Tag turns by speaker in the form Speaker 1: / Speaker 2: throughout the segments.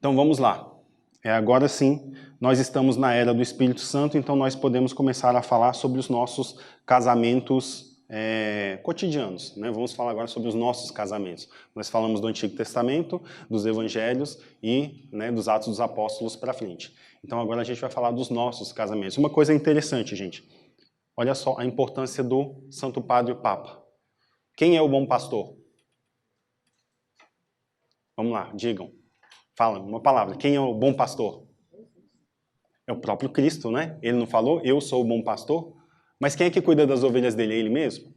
Speaker 1: Então vamos lá. Agora sim, nós estamos na era do Espírito Santo, então nós podemos começar a falar sobre os nossos casamentos cotidianos, né? Vamos falar agora sobre os nossos casamentos. Nós falamos do Antigo Testamento, dos Evangelhos e, né, dos Atos dos Apóstolos para frente. Então agora a gente vai falar dos nossos casamentos. Uma coisa interessante, gente. Olha só a importância do Santo Padre e o Papa. Quem é o bom pastor? Vamos lá, digam. Fala uma palavra. Quem é o bom pastor? É o próprio Cristo, né? Ele não falou, eu sou o bom pastor? Mas quem é que cuida das ovelhas dele? É ele mesmo? O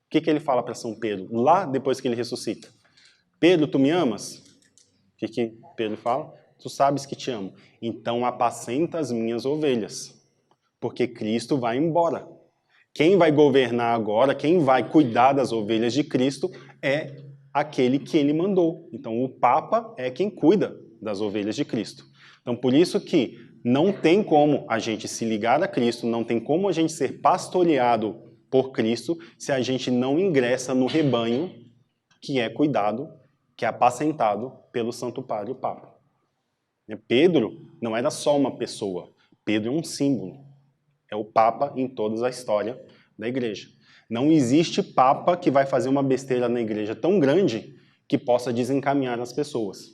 Speaker 1: que ele fala para São Pedro? Lá depois que ele ressuscita. Pedro, tu me amas? O que Pedro fala? Tu sabes que te amo. Então apacenta as minhas ovelhas. Porque Cristo vai embora. Quem vai governar agora, quem vai cuidar das ovelhas de Cristo é aquele que ele mandou. Então o Papa é quem cuida das ovelhas de Cristo. Então por isso que não tem como a gente se ligar a Cristo, não tem como a gente ser pastoreado por Cristo se a gente não ingressa no rebanho que é cuidado, que é apacentado pelo Santo Padre, o Papa. Pedro não era só uma pessoa, Pedro é um símbolo. É o Papa em toda a história da igreja. Não existe Papa que vai fazer uma besteira na igreja tão grande que possa desencaminhar as pessoas.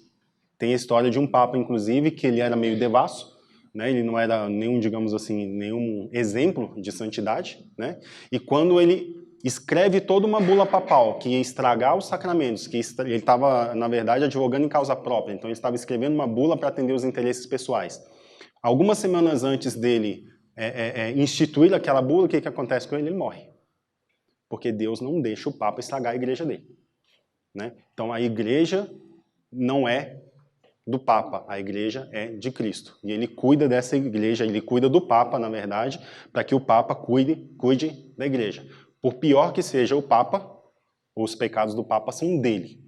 Speaker 1: Tem a história de um Papa, inclusive, que ele era meio devasso, né? Ele não era nenhum, digamos assim, nenhum exemplo de santidade, né? E quando ele escreve toda uma bula papal que ia estragar os sacramentos, que ele estava, na verdade, advogando em causa própria, então ele estava escrevendo uma bula para atender os interesses pessoais. Algumas semanas antes dele instituir aquela bula, o que acontece com ele? Ele morre. Porque Deus não deixa o Papa estragar a igreja dele. Né? Então a igreja não é do Papa, a igreja é de Cristo. E ele cuida dessa igreja, ele cuida do Papa, na verdade, para que o Papa cuide da igreja. Por pior que seja o Papa, os pecados do Papa são dele.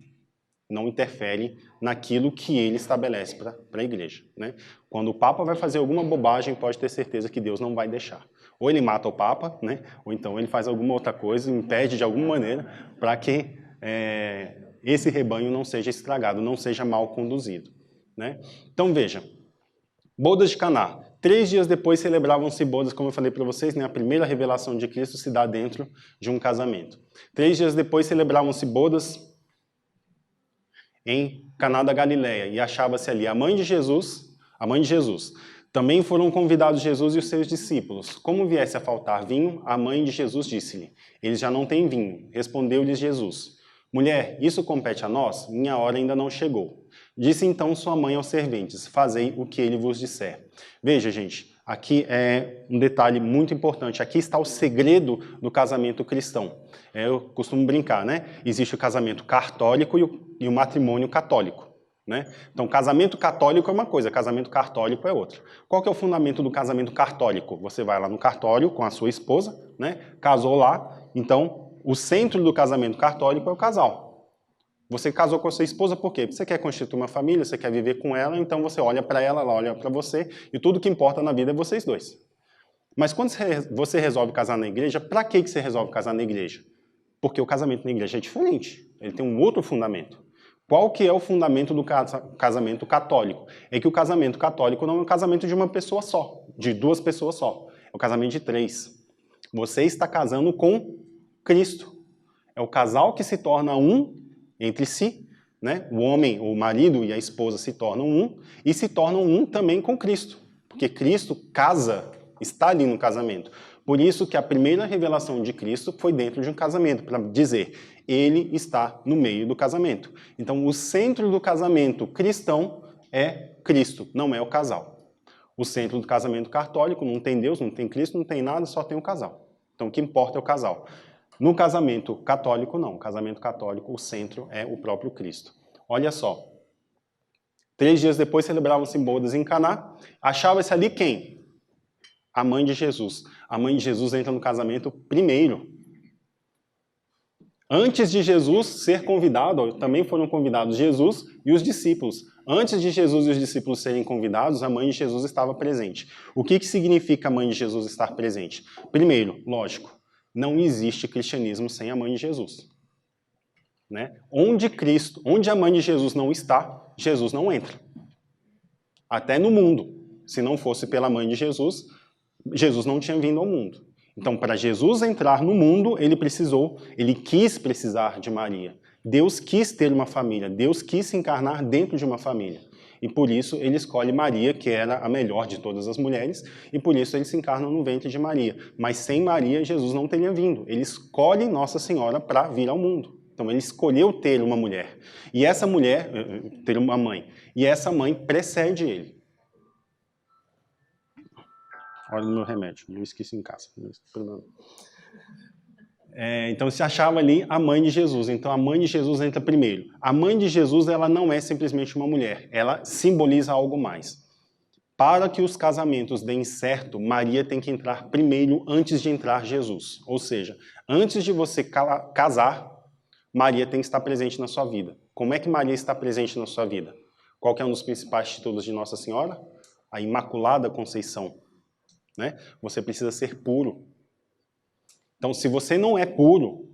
Speaker 1: Não interfere naquilo que ele estabelece para a igreja. Né? Quando o Papa vai fazer alguma bobagem, pode ter certeza que Deus não vai deixar. Ou ele mata o Papa, né? Ou então ele faz alguma outra coisa, impede de alguma maneira, para que esse rebanho não seja estragado, não seja mal conduzido. Né? Então veja, bodas de Caná. 3 dias depois celebravam-se bodas, como eu falei para vocês, né? A primeira revelação de Cristo se dá dentro de um casamento. 3 dias depois celebravam-se bodas em Caná da Galileia, e achava-se ali a mãe de Jesus. Também foram convidados Jesus e os seus discípulos. Como viesse a faltar vinho, a mãe de Jesus disse-lhe: eles já não têm vinho. Respondeu-lhes Jesus: mulher, isso compete a nós? Minha hora ainda não chegou. Disse então sua mãe aos serventes: fazei o que ele vos disser. Veja, gente, aqui é um detalhe muito importante. Aqui está o segredo do casamento cristão. Eu costumo brincar, né? Existe o casamento cartólico e o matrimônio católico. Né? Então, casamento católico é uma coisa, casamento cartólico é outra. Qual que é o fundamento do casamento cartólico? Você vai lá no cartório com a sua esposa, né? Casou lá, então o centro do casamento católico é o casal. Você casou com a sua esposa por quê? Porque você quer constituir uma família, você quer viver com ela, então você olha para ela olha para você, e tudo que importa na vida é vocês dois. Mas quando você resolve casar na igreja, para que você resolve casar na igreja? Porque o casamento na igreja é diferente, ele tem um outro fundamento. Qual que é o fundamento do casamento católico? É que o casamento católico não é um casamento de uma pessoa só, de 2 pessoas só. É o casamento de 3. Você está casando com Cristo. É o casal que se torna um entre si, né? O homem, o marido e a esposa se tornam um, e se tornam um também com Cristo. Porque Cristo casa, está ali no casamento. Por isso que a primeira revelação de Cristo foi dentro de um casamento, para dizer, ele está no meio do casamento. Então, o centro do casamento cristão é Cristo, não é o casal. O centro do casamento católico não tem Deus, não tem Cristo, não tem nada, só tem o casal. Então, o que importa é o casal. No casamento católico, não. No casamento católico, o centro é o próprio Cristo. Olha só. 3 dias depois celebravam-se bodas em Caná. Achava-se ali quem? A mãe de Jesus. A mãe de Jesus entra no casamento primeiro. Antes de Jesus ser convidado, também foram convidados Jesus e os discípulos. Antes de Jesus e os discípulos serem convidados, a mãe de Jesus estava presente. O que significa a mãe de Jesus estar presente? Primeiro, lógico, não existe cristianismo sem a mãe de Jesus. Né? Onde a mãe de Jesus não está, Jesus não entra. até no mundo. Se não fosse pela mãe de Jesus, Jesus não tinha vindo ao mundo. Então, para Jesus entrar no mundo, ele quis precisar de Maria. Deus quis ter uma família, Deus quis se encarnar dentro de uma família. E por isso ele escolhe Maria, que era a melhor de todas as mulheres, e por isso ele se encarna no ventre de Maria. Mas sem Maria, Jesus não teria vindo. Ele escolhe Nossa Senhora para vir ao mundo. Então ele escolheu ter uma mulher. E essa mulher, ter uma mãe. E essa mãe precede ele. Olha o meu remédio, eu esqueci em casa. Então se achava ali a mãe de Jesus. Então a mãe de Jesus entra primeiro. A mãe de Jesus, ela não é simplesmente uma mulher. Ela simboliza algo mais. Para que os casamentos deem certo, Maria tem que entrar primeiro antes de entrar Jesus. Ou seja, antes de você casar, Maria tem que estar presente na sua vida. Como é que Maria está presente na sua vida? Qual que é um dos principais títulos de Nossa Senhora? A Imaculada Conceição. Né? Você precisa ser puro. Então, se você não é puro,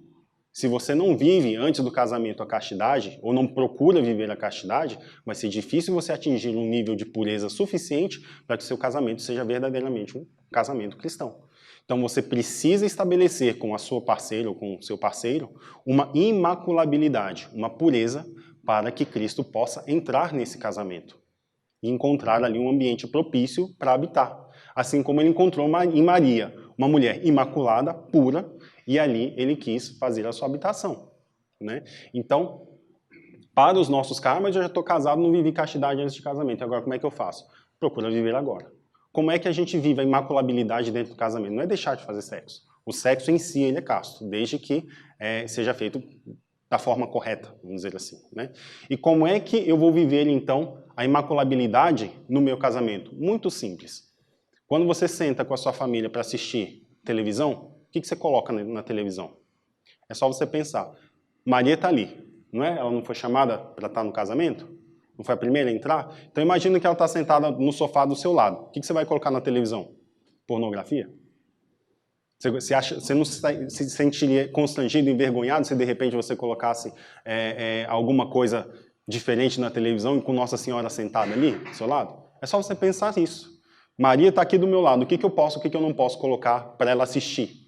Speaker 1: se você não vive antes do casamento a castidade, ou não procura viver a castidade, vai ser difícil você atingir um nível de pureza suficiente para que o seu casamento seja verdadeiramente um casamento cristão. Então, você precisa estabelecer com a sua parceira ou com o seu parceiro uma imaculabilidade, uma pureza, para que Cristo possa entrar nesse casamento e encontrar ali um ambiente propício para habitar. Assim como ele encontrou em Maria, uma mulher imaculada, pura, e ali ele quis fazer a sua habitação. Né? Então, para os nossos karmas, eu já estou casado, não vivi castidade antes de casamento. Agora, como é que eu faço? Procura viver agora. Como é que a gente vive a imaculabilidade dentro do casamento? Não é deixar de fazer sexo. O sexo em si ele é casto, desde que seja feito da forma correta, vamos dizer assim. Né? E como é que eu vou viver, então, a imaculabilidade no meu casamento? Muito simples. Quando você senta com a sua família para assistir televisão, o que você coloca na televisão? É só você pensar. Maria está ali, não é? Ela não foi chamada para estar no casamento? Não foi a primeira a entrar? Então imagina que ela está sentada no sofá do seu lado. O que você vai colocar na televisão? Pornografia? Você não se sentiria constrangido, envergonhado se de repente você colocasse alguma coisa diferente na televisão e com Nossa Senhora sentada ali do seu lado? É só você pensar nisso. Maria está aqui do meu lado, o que eu posso, o que eu não posso colocar para ela assistir?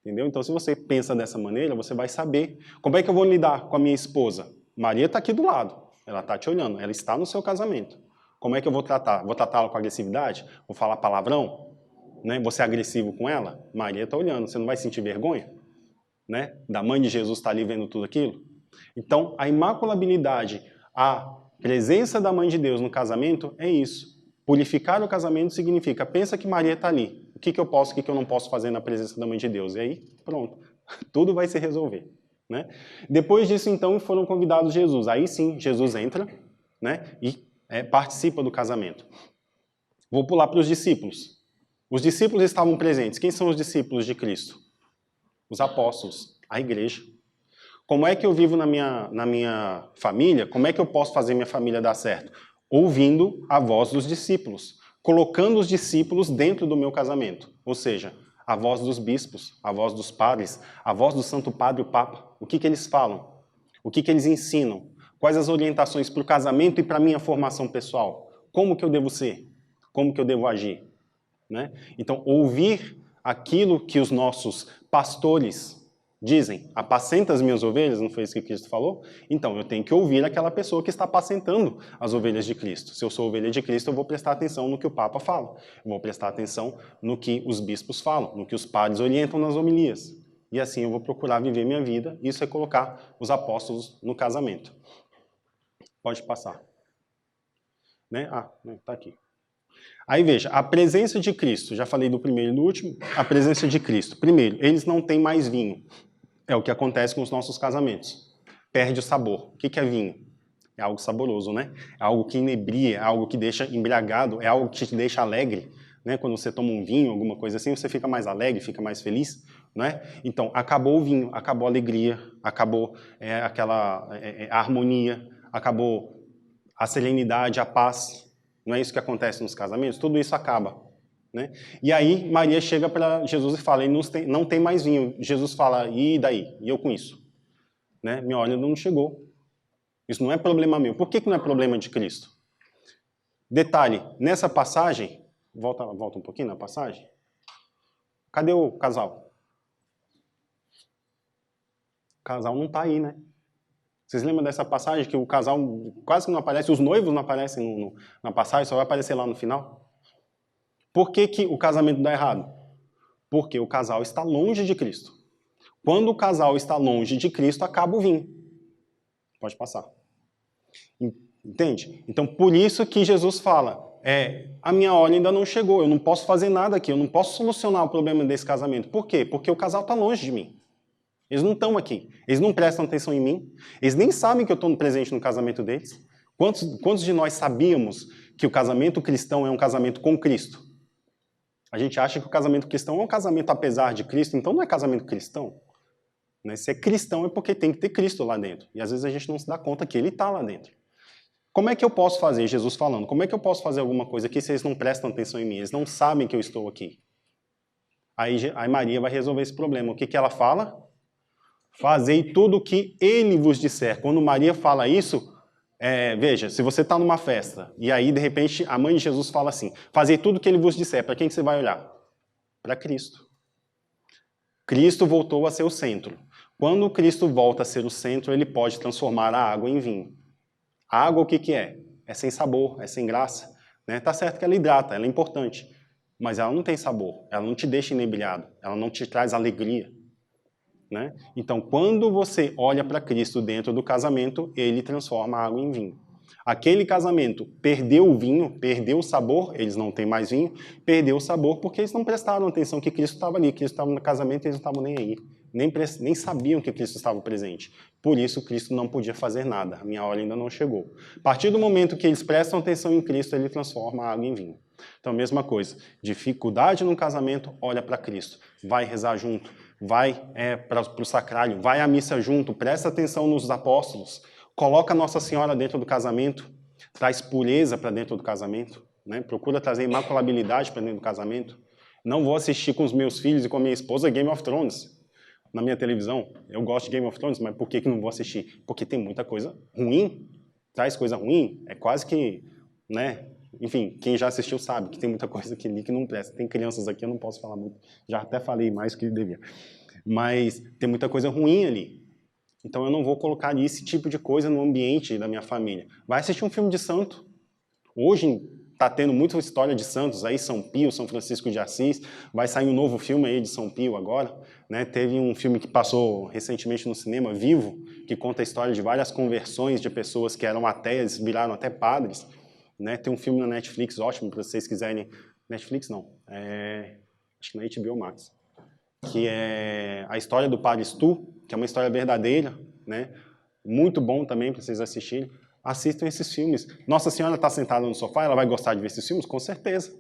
Speaker 1: Entendeu? Então, se você pensa dessa maneira, você vai saber como é que eu vou lidar com a minha esposa. Maria está aqui do lado, ela está te olhando, ela está no seu casamento. Como é que eu vou tratar? Vou tratá-la com agressividade? Vou falar palavrão? Né? Vou ser agressivo com ela? Maria está olhando, você não vai sentir vergonha? Né? Da mãe de Jesus estar ali vendo tudo aquilo? Então, a imaculabilidade, a presença da mãe de Deus no casamento é isso. Purificar o casamento significa, pensa que Maria está ali. O que eu posso, o que eu não posso fazer na presença da mãe de Deus? E aí, pronto. Tudo vai se resolver. Né? Depois disso, então, foram convidados Jesus. Aí sim, Jesus entra, né, e participa do casamento. Vou pular para os discípulos. Os discípulos estavam presentes. Quem são os discípulos de Cristo? Os apóstolos, a igreja. Como é que eu vivo na minha família? Como é que eu posso fazer minha família dar certo? Ouvindo a voz dos discípulos, colocando os discípulos dentro do meu casamento. Ou seja, a voz dos bispos, a voz dos padres, a voz do Santo Padre e o Papa. O que eles falam? O que eles ensinam? Quais as orientações para o casamento e para a minha formação pessoal? Como que eu devo ser? Como que eu devo agir? Né? Então, ouvir aquilo que os nossos pastores dizem, apacenta as minhas ovelhas, não foi isso que Cristo falou? Então, eu tenho que ouvir aquela pessoa que está apacentando as ovelhas de Cristo. Se eu sou ovelha de Cristo, eu vou prestar atenção no que o Papa fala. Eu vou prestar atenção no que os bispos falam, no que os padres orientam nas homilias. E assim eu vou procurar viver minha vida. Isso é colocar os apóstolos no casamento. Pode passar. Né? Tá aqui. Aí veja, a presença de Cristo, já falei do primeiro e do último, a presença de Cristo. Primeiro, eles não têm mais vinho. É o que acontece com os nossos casamentos. Perde o sabor. O que é vinho? É algo saboroso, né? É algo que inebria, é algo que deixa embriagado, é algo que te deixa alegre. Né? Quando você toma um vinho, alguma coisa assim, você fica mais alegre, fica mais feliz. Né? Então, acabou o vinho, acabou a alegria, acabou a harmonia, acabou a serenidade, a paz. Não é isso que acontece nos casamentos? Tudo isso acaba. Né? E aí Maria chega para Jesus e fala, não tem mais vinho. Jesus fala, e daí? E eu com isso? Né? Minha hora não chegou. Isso não é problema meu. Por que não é problema de Cristo? Detalhe, nessa passagem, volta um pouquinho na passagem. Cadê o casal? O casal não está aí, né? Vocês lembram dessa passagem que o casal quase que não aparece, os noivos não aparecem na passagem, só vai aparecer lá no final? Por que que o casamento dá errado? Porque o casal está longe de Cristo. Quando o casal está longe de Cristo, acaba o vinho. Pode passar. Entende? Então, por isso que Jesus fala, a minha hora ainda não chegou, eu não posso fazer nada aqui, eu não posso solucionar o problema desse casamento. Por quê? Porque o casal está longe de mim. Eles não estão aqui, eles não prestam atenção em mim, eles nem sabem que eu estou presente no casamento deles. Quantos de nós sabíamos que o casamento cristão é um casamento com Cristo? A gente acha que o casamento cristão é um casamento apesar de Cristo, então não é casamento cristão. Se é cristão é porque tem que ter Cristo lá dentro. E às vezes a gente não se dá conta que Ele está lá dentro. Como é que eu posso fazer, Jesus falando, como é que eu posso fazer alguma coisa aqui se eles não prestam atenção em mim? Eles não sabem que eu estou aqui. Aí Maria vai resolver esse problema. O que que ela fala? Fazei tudo o que Ele vos disser. Quando Maria fala isso, veja, se você está numa festa, e aí de repente a mãe de Jesus fala assim, fazei tudo o que Ele vos disser, para quem que você vai olhar? Para Cristo. Cristo voltou a ser o centro. Quando Cristo volta a ser o centro, Ele pode transformar a água em vinho. A água o que que é? É sem sabor, é sem graça. Tá certo que ela hidrata, ela é importante, mas ela não tem sabor, ela não te deixa inebriado, ela não te traz alegria. Então, quando você olha para Cristo dentro do casamento, Ele transforma a água em vinho. Aquele casamento perdeu o vinho, perdeu o sabor, eles não têm mais vinho, perdeu o sabor porque eles não prestaram atenção que Cristo estava ali, Cristo estava no casamento e eles não estavam nem aí, nem sabiam que Cristo estava presente. Por isso, Cristo não podia fazer nada, a minha hora ainda não chegou. A partir do momento que eles prestam atenção em Cristo, Ele transforma a água em vinho. Então, mesma coisa, dificuldade no casamento, olha para Cristo, vai rezar junto, vai para o sacrário, vai à missa junto, presta atenção nos apóstolos, coloca Nossa Senhora dentro do casamento, traz pureza para dentro do casamento, procura trazer imaculabilidade para dentro do casamento. Não vou assistir com os meus filhos e com a minha esposa Game of Thrones na minha televisão. Eu gosto de Game of Thrones, mas por que não vou assistir? Porque tem muita coisa ruim, traz coisa ruim, é quase que, enfim, quem já assistiu sabe que tem muita coisa aqui que não presta. Tem crianças aqui, eu não posso falar muito, já até falei mais que devia. Mas tem muita coisa ruim ali. Então eu não vou colocar esse tipo de coisa no ambiente da minha família. Vai assistir um filme de santo. Hoje está tendo muita história de santos aí, São Pio, São Francisco de Assis. Vai sair um novo filme aí de São Pio agora. Teve um filme que passou recentemente no cinema, Vivo, que conta a história de várias conversões de pessoas que eram ateias, viraram até padres. Tem um filme na Netflix ótimo, para vocês quiserem... Netflix não, acho que na HBO Max. Que é a história do Padre Stu, que é uma história verdadeira, muito bom também para vocês assistirem. Assistam esses filmes. Nossa Senhora está sentada no sofá, ela vai gostar de ver esses filmes? Com certeza.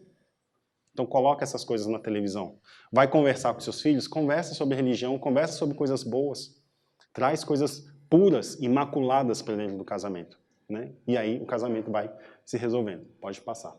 Speaker 1: Então coloca essas coisas na televisão. Vai conversar com seus filhos? Conversa sobre religião, conversa sobre coisas boas. Traz coisas puras, imaculadas para dentro do casamento. E aí o casamento vai se resolvendo. Pode passar.